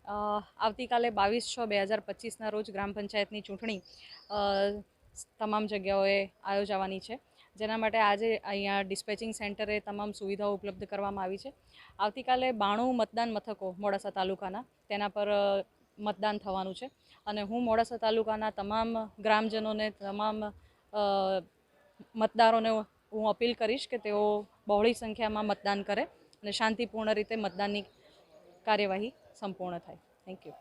આવતીકાલે 22/6/2025ના રોજ ગ્રામ પંચાયતની ચૂંટણી તમામ જગ્યાઓએ આયોજાવાની છે, જેના માટે આજે અહીંયા ડિસ્પેચિંગ સેન્ટરે તમામ સુવિધાઓ ઉપલબ્ધ કરવામાં આવી છે। આવતીકાલે 92 મતદાન મથકો મોડાસા તાલુકાના તેના પર મતદાન થવાનું છે અને હું મોડાસા તાલુકાના તમામ ગ્રામજનોને, તમામ મતદારોને હું અપીલ કરીશ કે તેઓ બહોળી સંખ્યામાં મતદાન કરે અને શાંતિપૂર્ણ રીતે મતદાનની કાર્યવાહી સંપૂર્ણ થાય। Thank you.